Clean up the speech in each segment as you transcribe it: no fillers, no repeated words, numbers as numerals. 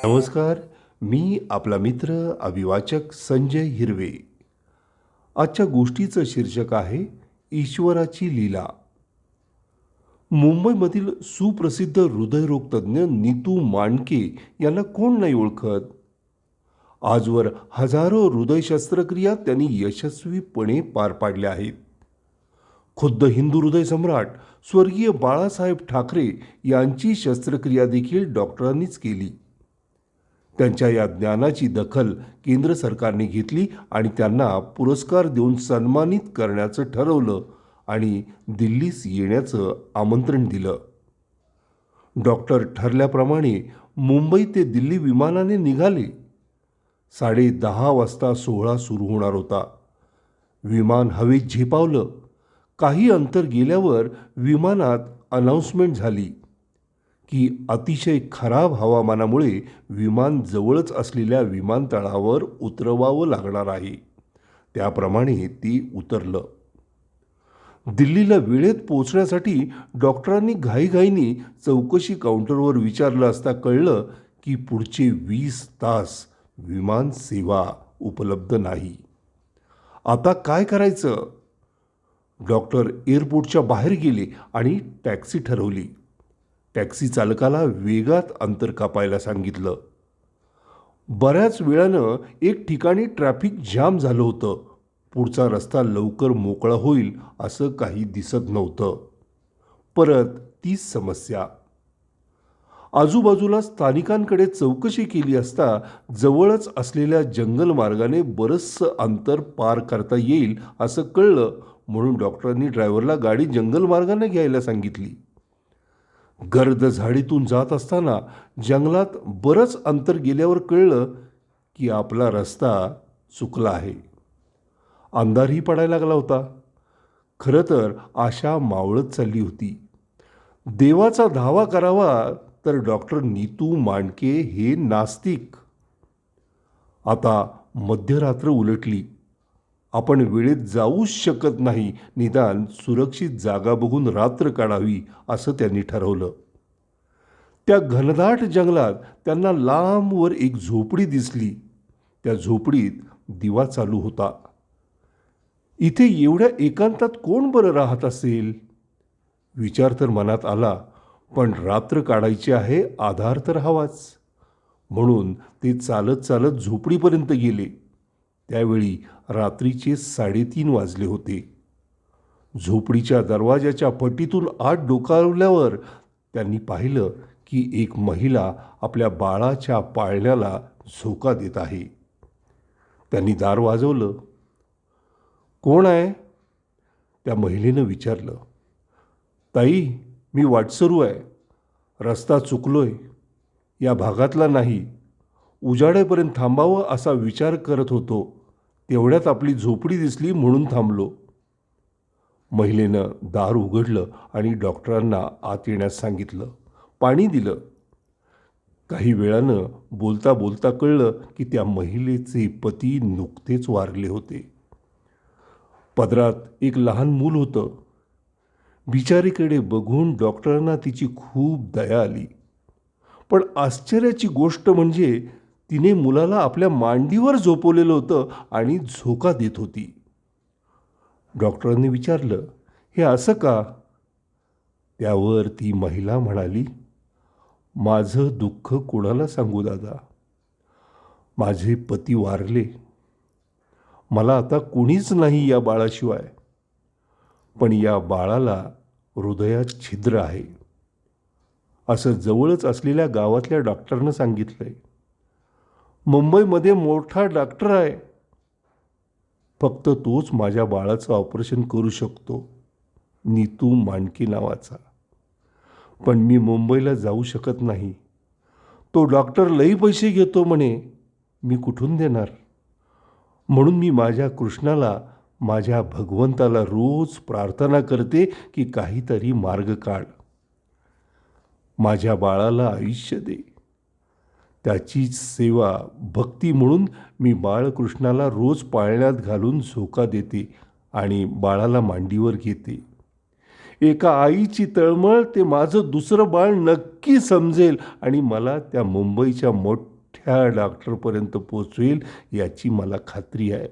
नमस्कार. मी आपला मित्र अभिवाचक संजय हिरवे. आजच्या गोष्टीचं शीर्षक आहे ईश्वराची लीला. मुंबईमधील सुप्रसिद्ध हृदयरोगतज्ञ नीतू मांडके यांना कोण नाही ओळखत. आजवर हजारो हृदय शस्त्रक्रिया त्यांनी यशस्वीपणे पार पाडल्या आहेत. खुद्द हिंदू हृदय सम्राट स्वर्गीय बाळासाहेब ठाकरे यांची शस्त्रक्रिया देखील डॉक्टरांनीच केली. त्यांच्या या ज्ञानाची दखल केंद्र सरकारने घेतली आणि त्यांना पुरस्कार देऊन सन्मानित करण्याचं ठरवलं आणि दिल्लीस येण्याचं आमंत्रण दिलं. डॉक्टर ठरल्याप्रमाणे मुंबई ते दिल्ली विमानाने निघाले. 10:30 वाजता सोहळा सुरू होणार होता. विमान हवेत झेपावलं. काही अंतर गेल्यावर विमानात अनाउन्समेंट झाली की अतिशय खराब हवामानामुळे विमान जवळच असलेल्या विमानतळावर उतरवावं लागणार आहे. त्याप्रमाणे ती उतरलं. दिल्लीला वेळेत पोहोचण्यासाठी डॉक्टरांनी घाईघाईने चौकशी काउंटरवर विचारलं असता कळलं की पुढचे 20 तास विमान सेवा उपलब्ध नाही. आता काय करायचं? डॉक्टर एअरपोर्टच्या बाहेर गेले आणि टॅक्सी ठरवली. टॅक्सी चालकाला वेगात अंतर कापायला सांगितलं. बऱ्याच वेळानं एक ठिकाणी ट्रॅफिक जाम झालं होतं. पुढचा रस्ता लवकर मोकळा होईल असं काही दिसत नव्हतं. परत तीच समस्या. आजूबाजूला स्थानिकांकडे चौकशी केली असता जवळच असलेल्या जंगल मार्गाने बरंचसं अंतर पार करता येईल असं कळलं, म्हणून डॉक्टरांनी ड्रायव्हरला गाडी जंगल मार्गाने घ्यायला सांगितली. गर्द झाडीतून जात असताना जंगलात बरंच अंतर गेल्यावर कळलं की आपला रस्ता चुकला आहे. अंधारही पडायला लागला होता. खरं तर आशा मावळत चालली होती. देवाचा धावा करावा तर डॉक्टर नीतू मांडके हे नास्तिक. आता मध्यरात्र उलटली. आपण वेळेत जाऊच शकत नाही, निदान सुरक्षित जागा बघून रात्र काढावी असं त्यांनी ठरवलं. त्या घनदाट जंगलात त्यांना लांबवर एक झोपडी दिसली. त्या झोपडीत दिवा चालू होता. इथे एवढ्या एकांतात कोण बरं राहत असेल? विचार तर मनात आला, पण रात्र काढायची आहे, आधार तर हवाच. म्हणून ते चालत चालत झोपडीपर्यंत गेले. त्यावेळी रात्रीचे 3:30 वाजले होते. झोपडीच्या दरवाजाच्या पट्टीतून आत डोकावल्यावर त्यांनी पाहिलं की एक महिला आपल्या बाळाच्या पाळण्याला झोका देत आहे. त्यांनी दार वाजवलं. कोण आहे? त्या महिलेनं विचारलं. ताई, मी वाटसरू आहे. रस्ता चुकलोय. या भागातला नाही. उजाड्यापर्यंत थांबावं असा विचार करत होतो. तेवढ्यात आपली झोपडी दिसली म्हणून थांबलो. महिलेनं दार उघडलं आणि डॉक्टरांना आत येण्यास सांगितलं. पाणी दिलं. काही वेळानं बोलता बोलता कळलं की त्या महिलेचे पती नुकतेच वारले होते. पदरात एक लहान मूल होतं. बिचारीकडे बघून डॉक्टरांना तिची खूप दया आली. पण आश्चर्याची गोष्ट म्हणजे तिने मुलाला आपल्या मांडीवर झोपवलेलं होतं आणि झोका देत होती. डॉक्टरांनी विचारलं, हे असं का? त्यावर ती महिला म्हणाली, माझं दुःख कोणाला सांगू दादा. माझे पती वारले. मला आता कोणीच नाही या बाळाशिवाय. पण या बाळाला हृदयात छिद्र आहे असं जवळच असलेल्या गावातल्या डॉक्टरनं सांगितलंय. मुंबईमध्ये मोठा डॉक्टर आहे. फक्त तोच माझ्या बाळाचं ऑपरेशन करू शकतो, नीतू मांडके नावाचा. पण मी मुंबईला जाऊ शकत नाही. तो डॉक्टर लई पैसे घेतो म्हणे. मी कुठून देणार? म्हणून मी माझ्या कृष्णाला, माझ्या भगवंताला रोज प्रार्थना करते की काहीतरी मार्ग काढ. माझ्या बाळाला आयुष्य दे. त्याचीच सेवा, भक्ती म्हणून मी बाळकृष्णाला रोज पाळण्यात घालून झोका देते आणि बाळाला मांडीवर घेते. एका आईची तळमळ ते माझं दुसरं बाळ नक्की समजेल आणि मला त्या मुंबईच्या मोठ्या मोठ्या डॉक्टरपर्यंत पोचवेल याची मला खात्री आहे.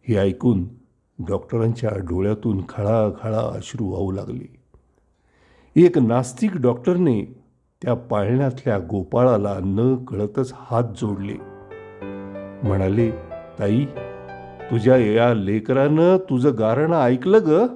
हे ऐकून डॉक्टरांच्या डोळ्यातून खळाखळा अश्रू वाहू लागले. एक नास्तिक डॉक्टरने त्या पाळण्यातल्या गोपाळाला न कळतच हात जोडले. म्हणाले, ताई, तुझ्या या लेकरानं तुझं गारणं ऐकलं ग.